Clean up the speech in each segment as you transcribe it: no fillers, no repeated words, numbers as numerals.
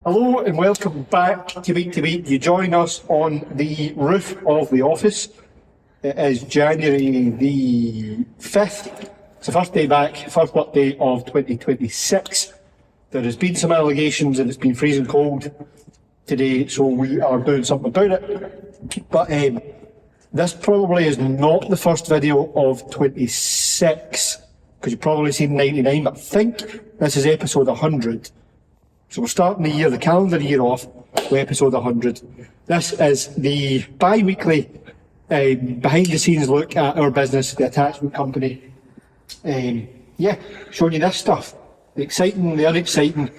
Hello and welcome back to Week to Week. You join us on the roof of the office. It is January the 5th. It's the first day back, first work day of 2026. There has been some allegations and it's been freezing cold today, so we are doing something about it. But this probably is not the first video of 26, because you've probably seen 99, but I think this is episode 100. So we're starting the year, the calendar year off with episode 100. This is the bi-weekly behind the scenes look at our business, the attachment company. Showing you this stuff. The exciting, the unexciting,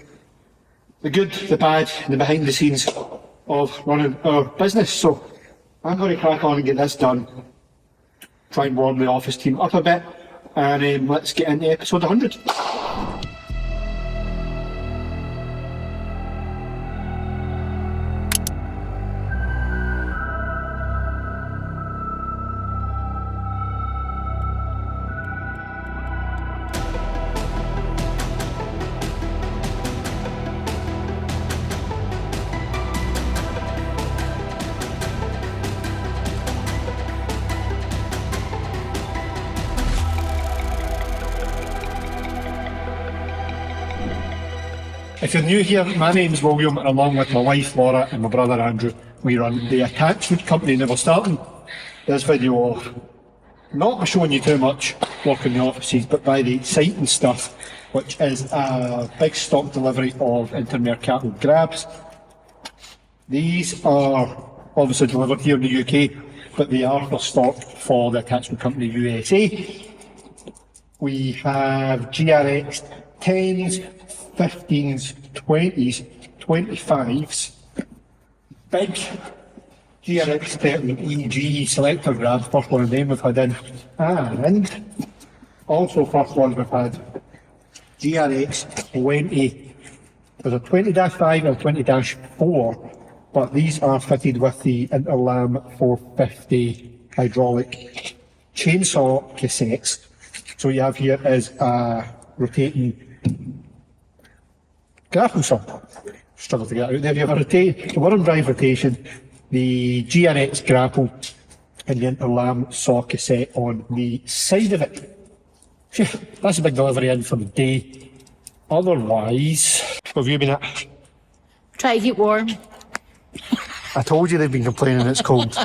the good, the bad, and the behind the scenes of running our business. So I'm going to crack on and get this done. Try and warm the office team up a bit. And let's get into episode 100. If you're new here, my name's William, and along with my wife Laura and my brother Andrew, we run the attachment company. Now we're starting this video off not by showing you too much work in the offices, but by the exciting stuff, which is a big stock delivery of intermercatal grabs. These are obviously delivered here in the UK, but they are for stock for the attachment company USA. We have GRX 10s, 15s, 20s, 25s, big GRX 30 EG selector grab, first one of them we've had in, and also first one we've had GRX 20. There's a 20-5 and a 20-4, but these are fitted with the Interlam 450 hydraulic chainsaw cassettes. So what you have here is a rotating grapple saw. Struggle to get out there. You have the worm drive rotation, the GRX grapple, and the Interlam saw cassette on the side of it. Phew, that's a big delivery in for the day. Otherwise, what have you been at? Try to keep warm. I told you they've been complaining it's cold.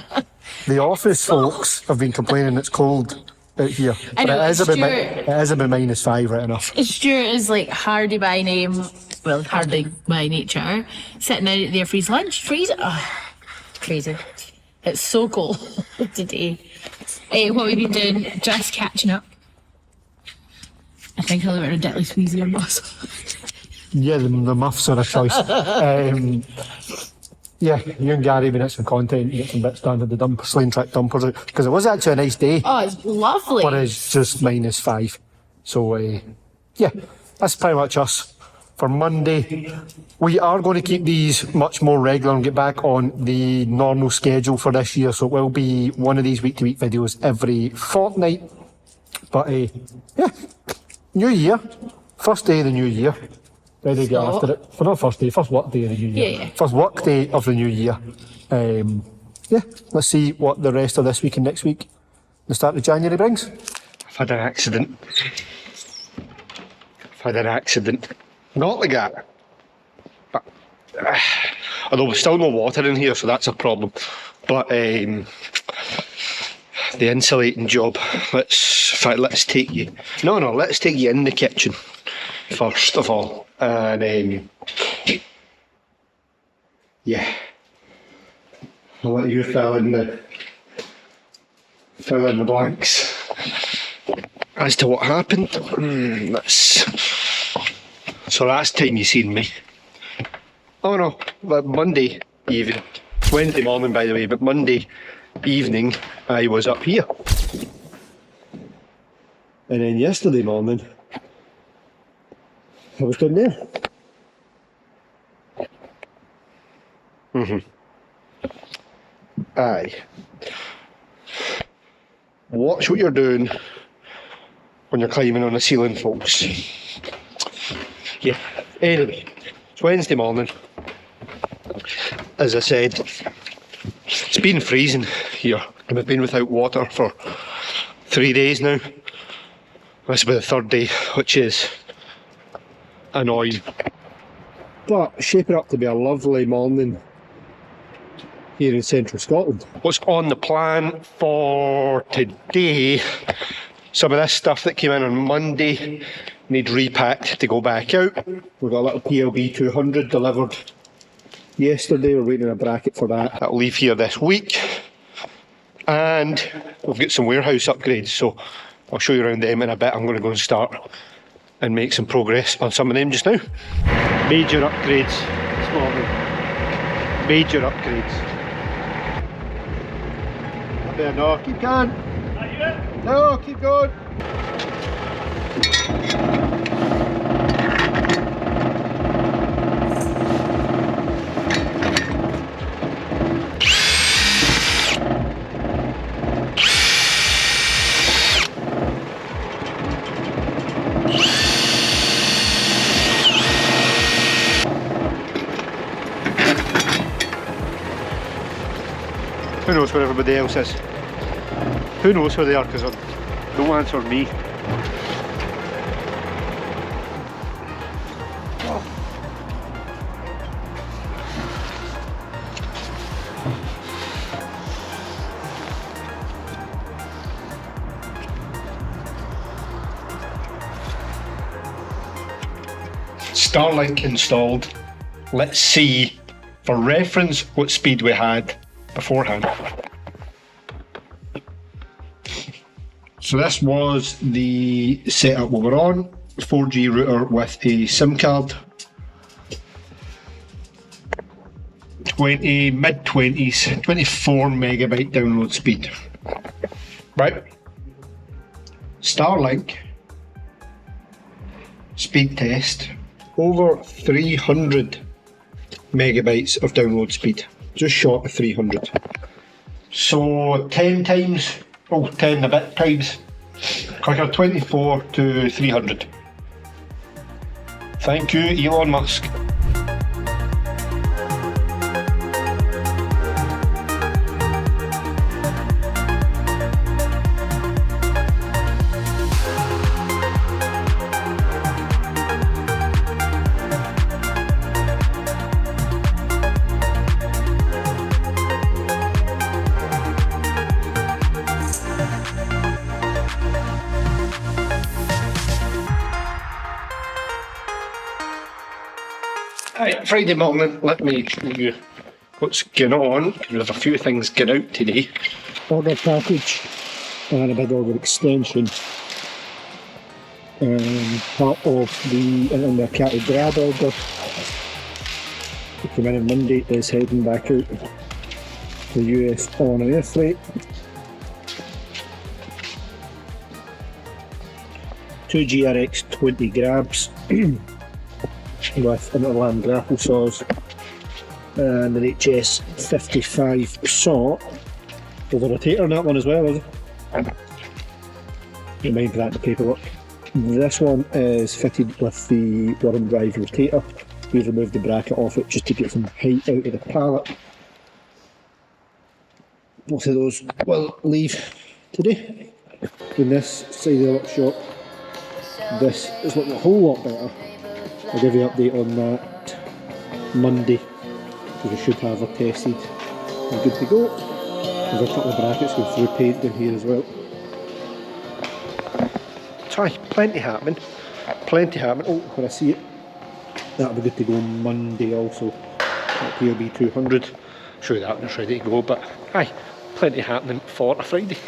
The office folks have been complaining it's cold out here. I know, but it is about -5 right enough. Stuart is like hardy by name, well, hardy by nature, sitting out there for his lunch. Freezing. Oh, crazy. It's so cold today. What we've been doing, just catching up. I think I'll let a deadly squeezy on boss. Yeah, the muffs are a choice. Yeah, you and Gary been at some content to get some bits done at the Slanetrac dumpers out, because it was actually a nice day. Oh, it's lovely. But it's just -5. So, yeah, that's pretty much us for Monday. We are going to keep these much more regular and get back on the normal schedule for this year. So it will be one of these week-to-week videos every fortnight. But, yeah, New Year. First day of the new year. Ready to get after it. For not first day, first work day of the new year. Yeah. First work day of the new year. Yeah, let's see what the rest of this week and next week, the start of January brings. I've had an accident. Not like that. But, although there's still no water in here, so that's a problem. But the insulating job, let's take you in the kitchen first of all. And yeah, I'll let you fill in the blanks as to what happened. So last time you seen me, oh no, but Monday evening, it's Wednesday morning by the way, but Monday evening I was up here, and then yesterday morning I was down there. Aye. Watch what you're doing when you're climbing on the ceiling, folks. Yeah, anyway, it's Wednesday morning. As I said, it's been freezing here, and we've been without water for 3 days now. This will be the third day, which is annoying. But shaping up to be a lovely morning here in central Scotland. What's on the plan for today? Some of this stuff that came in on Monday need repacked to go back out. We've got a little PLB 200 delivered yesterday. We're waiting on a bracket for that. That'll leave here this week. And we've got some warehouse upgrades, so I'll show you around them in a bit. I'm going to go and start and make some progress on some of them just now. Major upgrades this morning. Major upgrades. Up there, no, keep going. No, keep going. Who knows where everybody else is? Who knows where they are, because no answer me. Starlink installed. Let's see, for reference, what speed we had beforehand. So this was the setup we were on, 4G router with a SIM card, mid-20s, 24 megabyte download speed. Right, Starlink, speed test, over 300 megabytes of download speed, just short of 300. So 10 times, 10 a bit times quicker, 24 to 300. Thank you, Elon Musk. Right, Friday morning, let me show you what's going on. We have a few things going out today. Order package and a big order extension. Part of the Cattle grab order. It came in on Monday, is heading back out to the US on an air freight. 2 GRX 20 grabs. With Interland grapple saws and an HS75 saw. There's a rotator on that one as well, is it? Don't mind that in the paperwork. This one is fitted with the worm drive rotator. We've removed the bracket off it just to get some height out of the pallet. Both of those will leave today. In this side of the workshop, this is looking a whole lot better. I'll give you an update on that Monday, because we should have it tested and good to go. There's a couple of brackets going through paint in here as well. Try, plenty happening. Plenty happening. Oh, when I see it, that'll be good to go Monday also. That PLB 200. Show you that when it's ready to go, but aye, plenty happening for a Friday.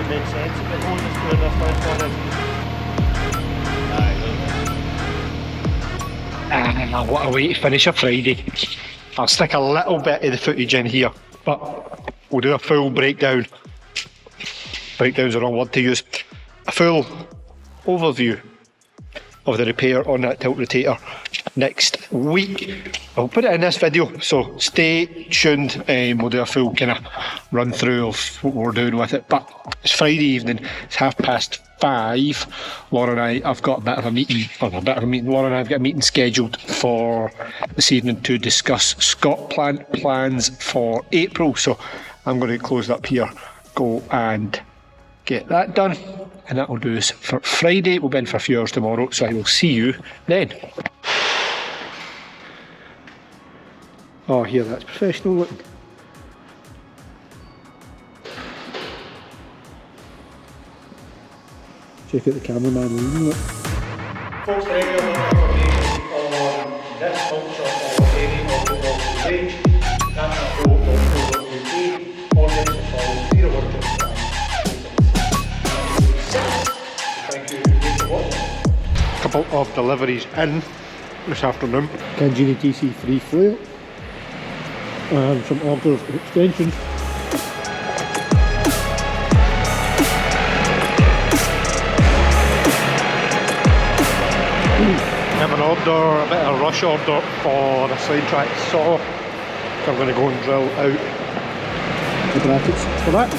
Makes sense if it goes through this left on it. What a way to finish a Friday. I'll stick a little bit of the footage in here, but we'll do a full breakdown. Breakdown's the wrong word to use. A full overview of the repair on that tilt rotator next week. I'll put it in this video, so stay tuned. We'll do a full kind of run through of what we're doing with it. But it's Friday evening, it's 5:30. Laura and I have got a bit of a meeting, Laura and I have got a meeting scheduled for this evening to discuss Scotland plans for April. So I'm going to close up here, go and get that done, and that will do us for Friday. We'll be in for a few hours tomorrow, so I will see you then. Oh, here, that's professional looking. Check out the cameraman leading it. Folks, for any other information on this Mulcher or any of the ORSI range, that's.co.uk, or give us a call 012. Thank you for watching. A couple of deliveries in this afternoon. Kanjini TC3 flail and some orders of extensions. I have an order, a bit of a rush order for a Slanetrac saw. So I'm going to go and drill out the brackets for that.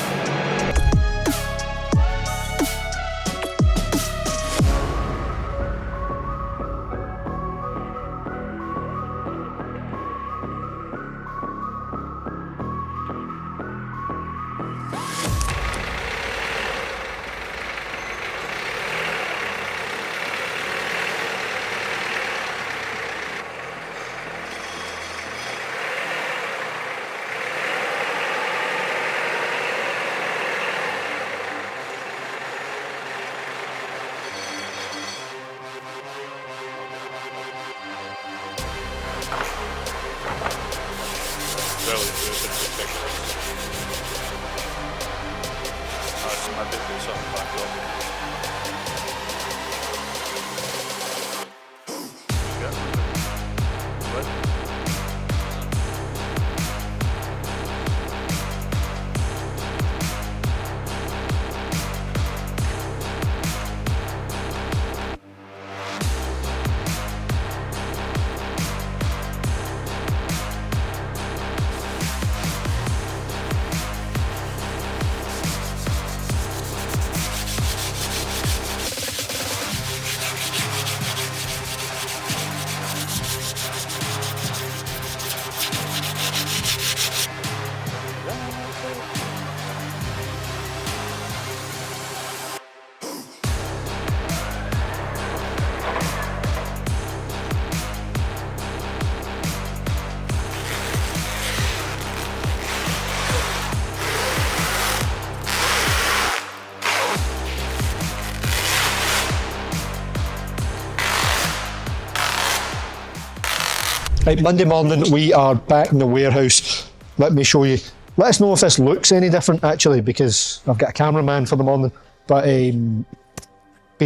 Right, Monday morning we are back in the warehouse. Let me show you. Let us know if this looks any different actually, because I've got a cameraman for the morning. But been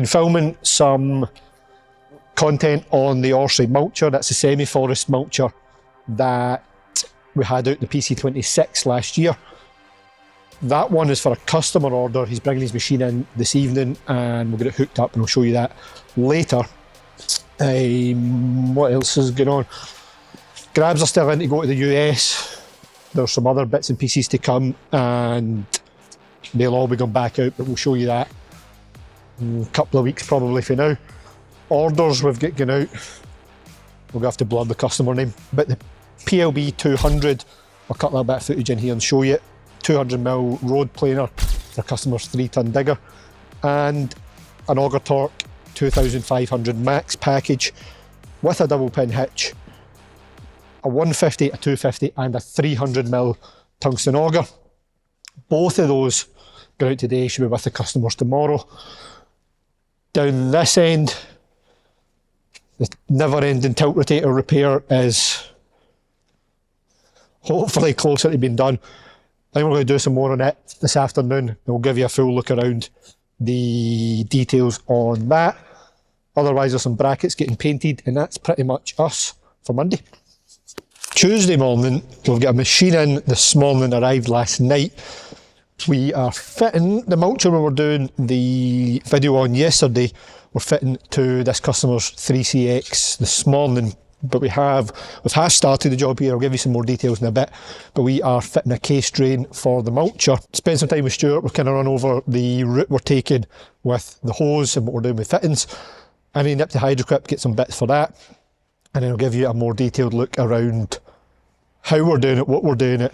filming some content on the ORSI Mulcher. That's a Semi Forest Mulcher that we had out the PC26 last year. That one is for a customer order. He's bringing his machine in this evening and we'll get it hooked up and I'll show you that later. What else is going on? Grabs are still in to go to the US. There's some other bits and pieces to come and they'll all be going back out, but we'll show you that in a couple of weeks probably for now. Orders we've got going out, we'll have to blur the customer name, but the PLB 200, I'll cut a little bit of footage in here and show you. 200mm road planer for customer's 3-ton digger, and an auger torque 2500 max package with a double pin hitch, a 150, a 250 and a 300mm tungsten auger. Both of those go out today, should be with the customers tomorrow. Down this end, the never-ending tilt rotator repair is hopefully closer to being done. I think we're going to do some more on it this afternoon and we'll give you a full look around the details on that. Otherwise there's some brackets getting painted and that's pretty much us for Monday. Tuesday morning, we've got a machine in this morning, arrived last night. We are fitting the mulcher we were doing the video on yesterday. We're fitting to this customer's 3CX this morning, but we've half started the job here. I'll give you some more details in a bit, but we are fitting a case drain for the mulcher. Spend some time with Stuart. We've kind of run over the route we're taking with the hose and what we're doing with fittings. I need to nip to Hydroquip, get some bits for that, and then I'll give you a more detailed look around how we're doing it, what we're doing it.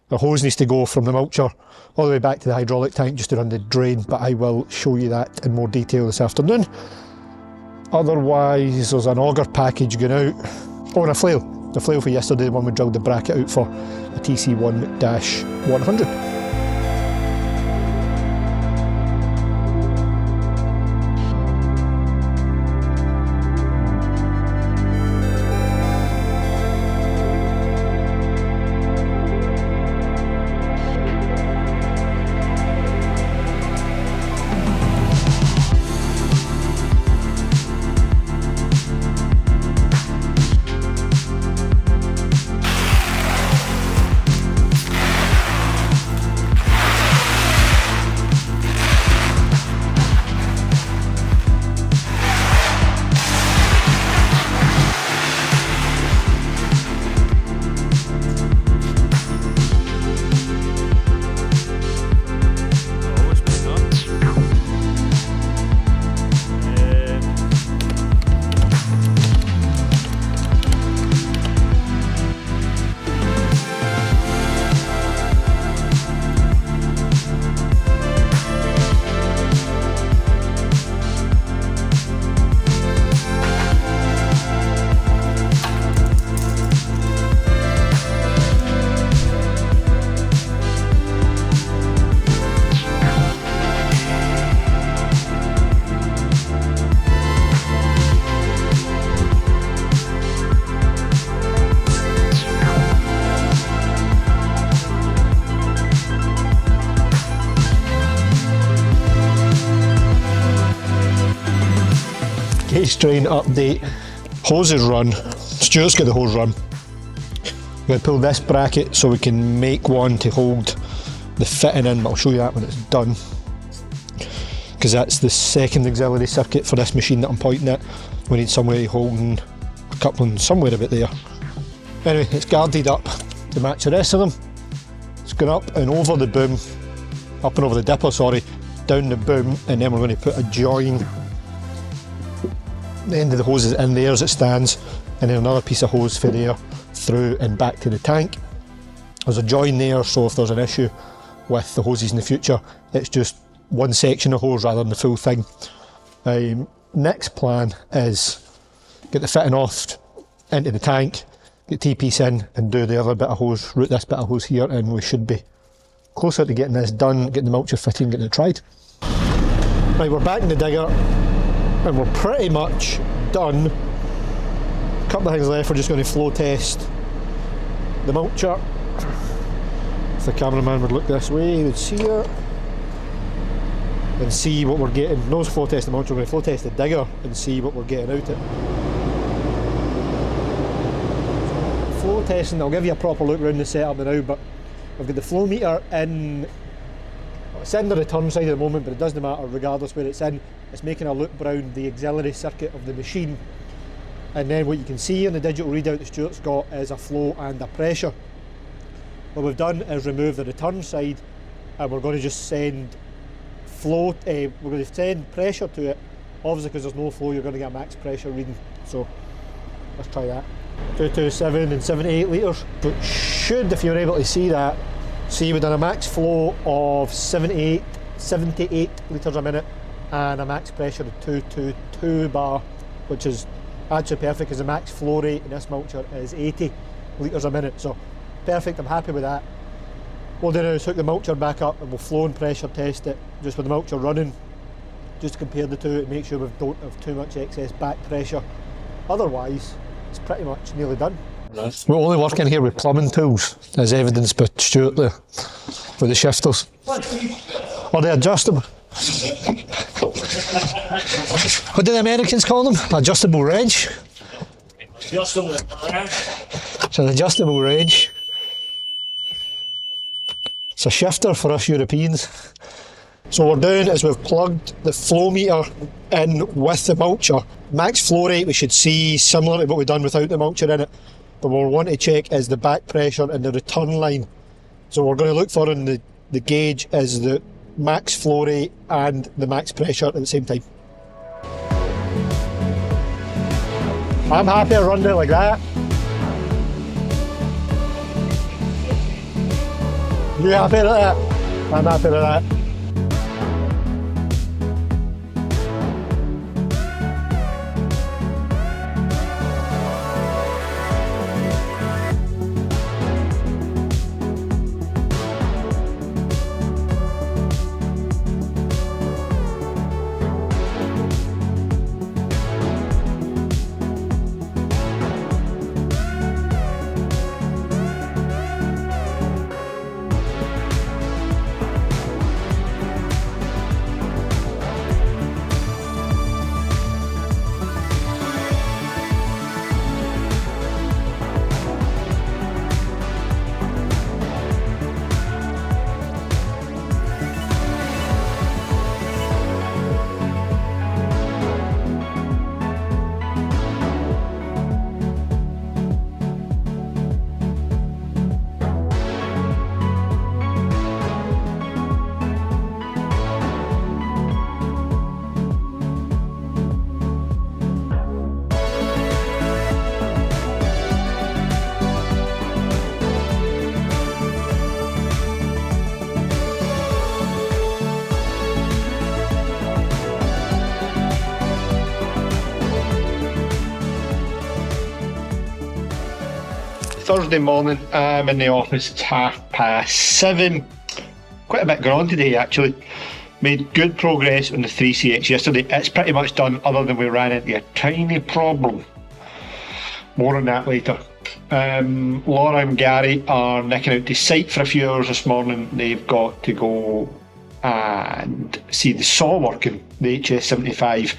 The hose needs to go from the mulcher all the way back to the hydraulic tank just to run the drain, but I will show you that in more detail this afternoon. Otherwise, there's an auger package going out. Oh, and a flail. The flail for yesterday, the one we drilled the bracket out for, the TC1-100. Case drain update. Hose is run. Stuart's got the hose run. I'm going to pull this bracket so we can make one to hold the fitting in, but I'll show you that when it's done, because that's the second auxiliary circuit for this machine that I'm pointing at. We need somewhere to hold a coupling somewhere about there. Anyway, it's guarded up to match the rest of them. It's gone up and over the boom, up and over the dipper, sorry, down the boom, and then we're going to put a join. The end of the hose is in there as it stands, and then another piece of hose for there through and back to the tank. There's a join there, so if there's an issue with the hoses in the future, it's just one section of hose rather than the full thing. Next plan is get the fitting off into the tank, get T-piece in and do the other bit of hose, route this bit of hose here, and we should be closer to getting this done, getting the mulcher fitting, getting it tried. Right, we're back in the digger and we're pretty much done. A couple of things left, we're just going to flow test the mulcher. If the cameraman would look this way, he would see it and see what we're getting. No flow test the mulcher, we're going to flow test the digger and see what we're getting out of it. Flow testing, I'll give you a proper look around the setup now, but I've got the flow meter in, it's in the return side at the moment, but it doesn't matter regardless where it's in. It's making a loop round the auxiliary circuit of the machine, and then what you can see in the digital readout that Stuart's got is a flow and a pressure. What we've done is remove the return side, and we're going to just send flow, we're going to send pressure to it. Obviously because there's no flow you're going to get a max pressure reading, so let's try that. 227 and 78 litres. So it should, if you're able to see that, see we've done a max flow of 78 litres a minute and a max pressure of 222 bar, which is actually perfect because the max flow rate in this mulcher is 80 litres a minute, so perfect, I'm happy with that. What we'll do now is hook the mulcher back up and we'll flow and pressure test it just with the mulcher running, just to compare the two and make sure we don't have too much excess back pressure. Otherwise, it's pretty much nearly done. We're only working here with plumbing tools, as evidenced by Stuart there, with the shifters. Or the adjustable. What do the Americans call them? Adjustable wrench? Adjustable wrench. It's an adjustable wrench. It's a shifter for us Europeans. So what we're doing is we've plugged the flow meter in with the mulcher. Max flow rate we should see similar to what we've done without the mulcher in it. But what we want to check is the back pressure and the return line. So what we're going to look for in the gauge is the max flow rate and the max pressure at the same time. I'm happy I run it like that. You happy with that? I'm happy with that. Thursday morning, I'm in the office, it's 7:30. Quite a bit going on today actually. Made good progress on the 3CX yesterday. It's pretty much done other than we ran into a tiny problem. More on that later. Laura and Gary are nicking out to site for a few hours this morning. They've got to go and see the saw working, the HS75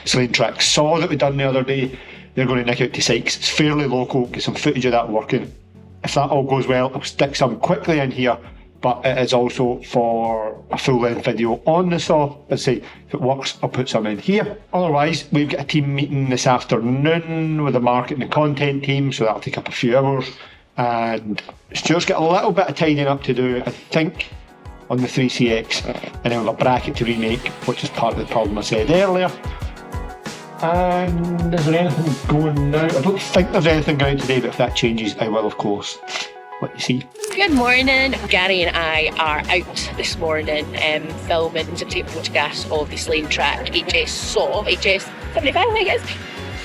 Slanetrac saw that we done the other day. They're going to nick out to site 'cause it's fairly local, get some footage of that working. If that all goes well, I'll stick some quickly in here, but it is also for a full length video on the saw. Let's say if it works, I'll put some in here. Otherwise, we've got a team meeting this afternoon with the marketing and content team, so that'll take up a few hours. And Stuart's got a little bit of tidying up to do, I think, on the 3CX, and then we've got a bracket to remake, which is part of the problem I said earlier. And is there anything going now? I don't think there's anything going today, but if that changes, I will, of course, let you see. Good morning. Gary and I are out this morning filming some tape photographs of the Slanetrac HS75, I think it is.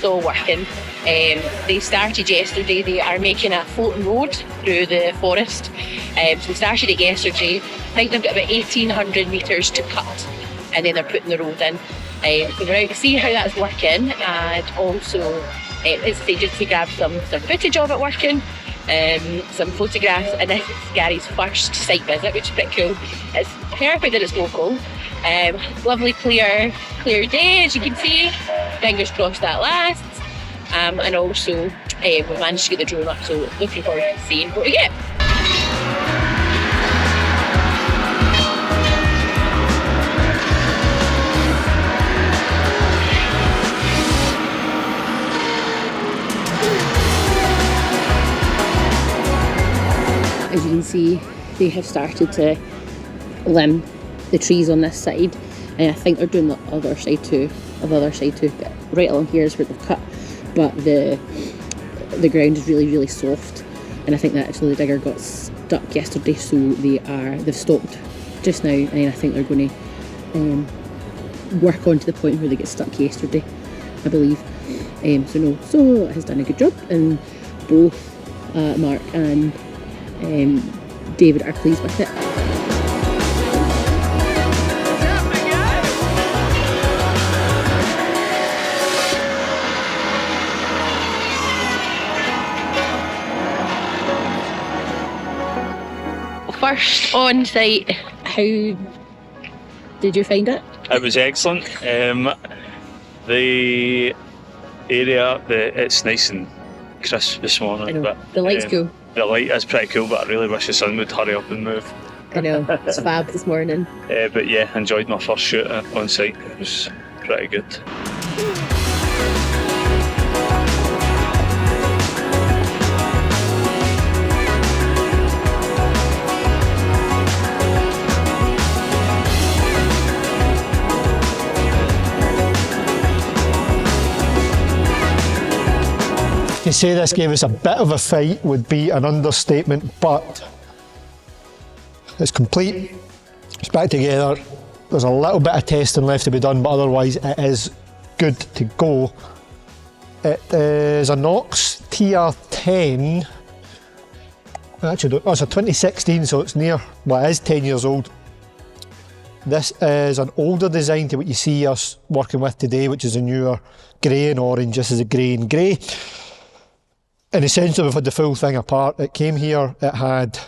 So working. They started yesterday. They are making a floating road through the forest. So they started it yesterday. I think they've got about 1,800 metres to cut, and then they're putting the road in. So we're out to see how that's working, and also just to grab some footage of it working, some photographs, and this is Gary's first site visit, which is pretty cool. It's perfect that it's local. Lovely clear day, as you can see. Fingers crossed that lasts. And also we managed to get the drone up, so looking forward to seeing what we get. As you can see, they have started to limb the trees on this side, and I think they're doing the other side too. But right along here is where they've cut, but the ground is really, really soft, and I think that actually the digger got stuck yesterday, so they've stopped just now, and I think they're going to work on to the point where they get stuck yesterday, I believe. So has done a good job, and both Mark and David are pleased with it. First on site, how did you find it? It was excellent. The area, it's nice and crisp this morning. I know. But The light's cool. The light is pretty cool, but I really wish the sun would hurry up and move. I know, it's fab this morning. But yeah, enjoyed my first shoot on site. It was pretty good. To say this gave us a bit of a fight would be an understatement, but it's complete, it's back together. There's a little bit of testing left to be done, but otherwise it is good to go. It is a NOX TR10. Actually, it's a 2016, so it's near, well, it is 10 years old. This is an older design to what you see us working with today, which is a newer grey and orange. This is a grey and grey. And essentially we've had the full thing apart. It came here, it had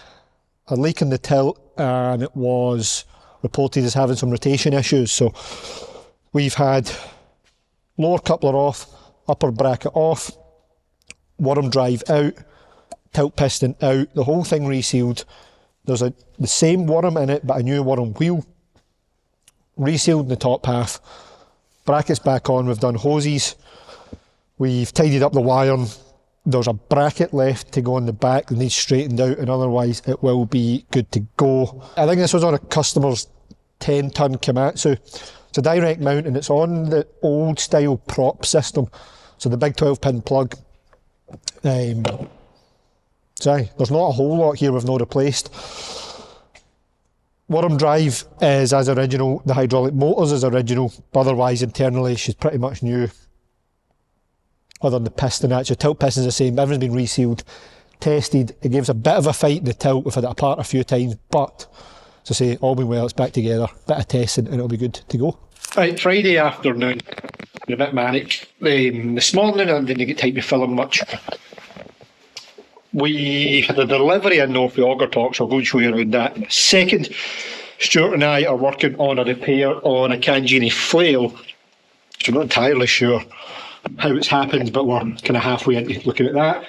a leak in the tilt and it was reported as having some rotation issues. So we've had lower coupler off, upper bracket off, worm drive out, tilt piston out, the whole thing resealed. There's the same worm in it but a new worm wheel. Resealed in the top half. Brackets back on, we've done hoses. We've tidied up the wiring. There's a bracket left to go on the back that needs straightened out, and otherwise it will be good to go. I think this was on a customer's 10-ton Komatsu. It's a direct mount and it's on the old style prop system. So the big 12-pin plug. Sorry, there's not a whole lot here we've not replaced. Worm drive is as original, the hydraulic motors is original, but otherwise internally she's pretty much new. Other than the piston, actually, tilt piston's the same, everything's been resealed, tested. It gives a bit of a fight in the tilt, we've had it apart a few times, but, as I say, all been well, it's back together, bit of testing and it'll be good to go. Right, Friday afternoon, a bit manic. This morning I didn't get time to film much. We had a delivery in off the auger talk, so I'll go and show you around that in a second. Stuart and I are working on a repair on a Kanjini flail, which I'm not entirely sure how it's happened, but we're kind of halfway into looking at that.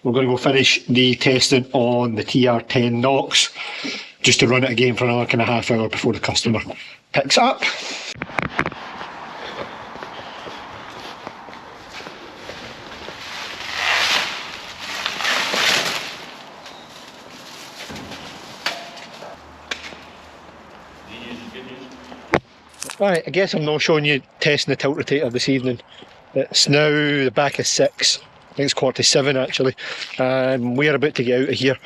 We're going to go finish the testing on the TR10 NOX, just to run it again for another kind of half hour before the customer picks up. Right, I guess I'm not showing you testing the tilt rotator this evening. It's now the back is 6, I think it's 7:15 actually, and we're about to get out of here.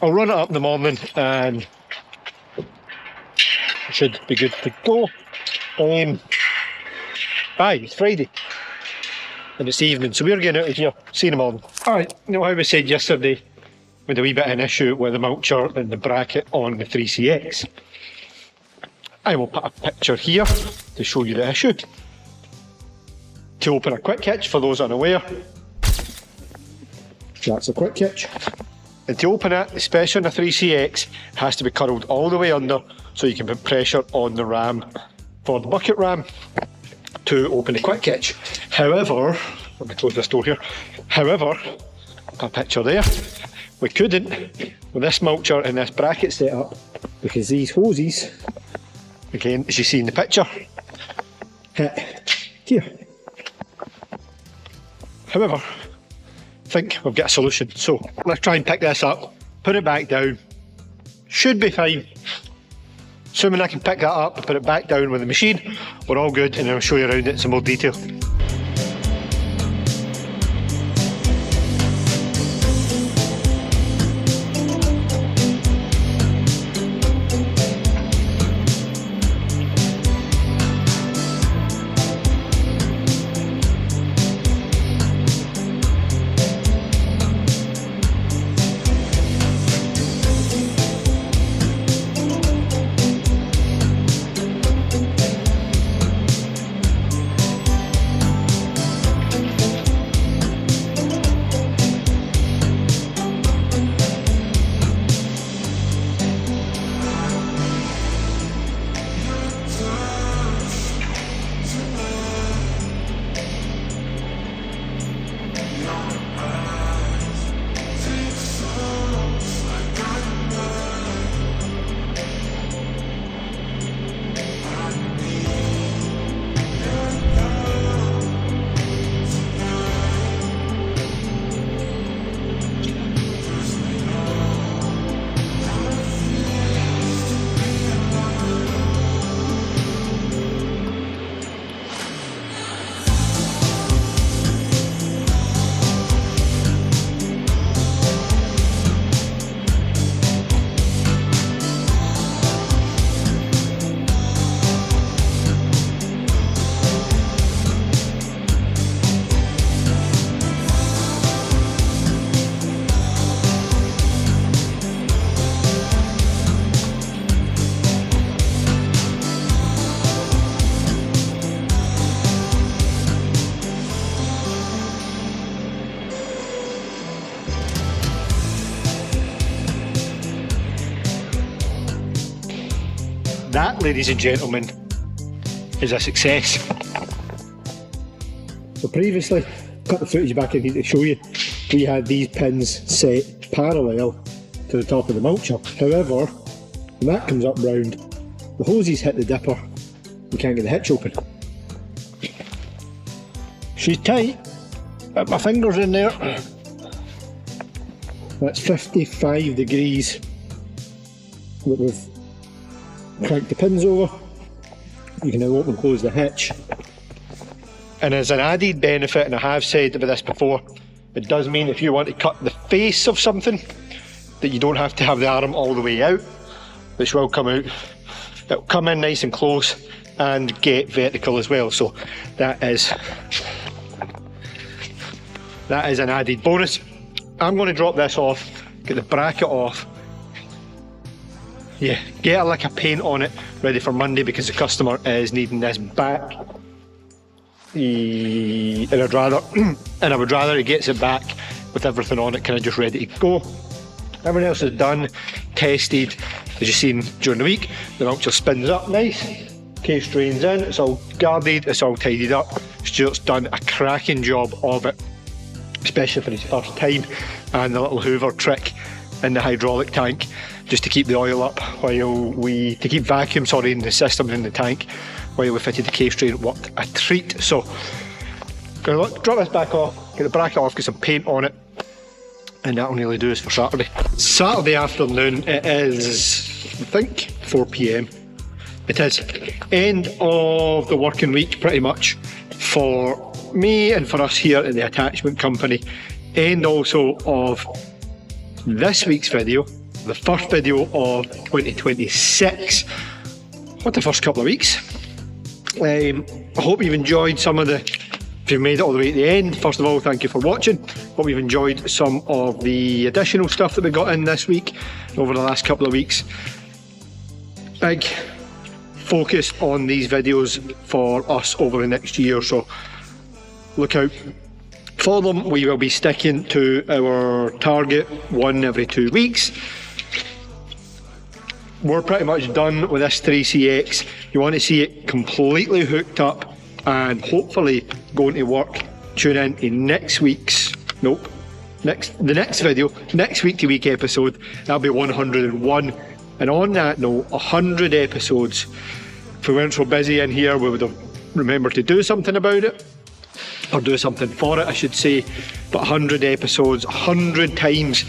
I'll run it up in the morning and it should be good to go. It's Friday and it's evening, so we're getting out of here. See you in the morning. Alright, you know how we said yesterday with a wee bit of an issue with the Mulcher and the bracket on the 3CX? I will put a picture here to show you the issue. To open a quick hitch, for those unaware, that's a quick hitch. And to open it, especially on a 3CX, it has to be curled all the way under so you can put pressure on the ram for the bucket ram to open the quick hitch. However, let me close this door here. However, I'll put a picture there. We couldn't with this mulcher and this bracket set up because these hoses, again, as you see in the picture, hit here. However, I think we've got a solution. So let's try and pick this up, put it back down. Should be fine. Assuming I can pick that up and put it back down with the machine, we're all good, and I'll show you around it in some more detail. ladies and gentlemen, is a success. So previously, cut the footage back I need to show you, we had these pins set parallel to the top of the mulcher. However, when that comes up round, the hoses hit the dipper, you can't get the hitch open. She's tight, got my fingers in there. That's 55 degrees that we've cranked the pins over. You can now open and close the hitch. And as an added benefit, and I have said about this before, it does mean if you want to cut the face of something, that you don't have to have the arm all the way out, which will come out. It'll come in nice and close and get vertical as well. So that is an added bonus. I'm going to drop this off, get the bracket off. Yeah, get a lick of paint on it, ready for Monday, because the customer is needing this back. And I would rather he gets it back with everything on it kind of just ready to go. Everything else is done, tested, as you've seen during the week. The mulcher spins up nice, case drains in, it's all guarded, it's all tidied up. Stuart's done a cracking job of it, especially for his first time, and the little hoover trick in the hydraulic tank, just to keep the oil up to keep vacuum in the system in the tank while we fitted the case drain. Worked a treat. So gonna drop this back off, get the bracket off, get some paint on it, and that'll nearly do us for Saturday. Saturday afternoon, it is, I think, 4 PM. It is end of the working week pretty much for me and for us here at the attachment company, and also of this week's video, the first video of 2026. What a first couple of weeks. I hope you've enjoyed some of the, if you've made it all the way to the end, first of all, thank you for watching. Hope you've enjoyed some of the additional stuff that we got in this week, over the last couple of weeks. Big focus on these videos for us over the next year, so look out for them. We will be sticking to our target, one every 2 weeks. We're pretty much done with this 3CX. You want to see it completely hooked up and hopefully going to work. Tune in to next week's, the next video, next week to week episode. That'll be 101. And on that note, 100 episodes. If we weren't so busy in here, we would have remembered to do something about it, or do something for it, I should say. But 100 episodes, 100 times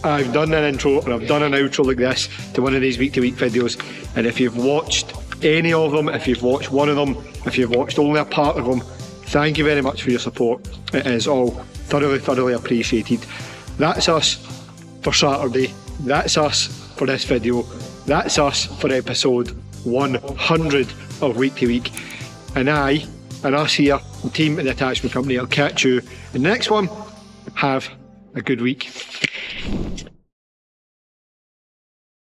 I've done an intro and I've done an outro like this to one of these week to week videos, and if you've watched any of them, if you've watched one of them, if you've watched only a part of them, thank you very much for your support. It is all thoroughly appreciated. That's us for Saturday, that's us for this video, that's us for episode 100 of week to week, and us here, the team at the attachment company, I'll catch you in the next one. Have a good week.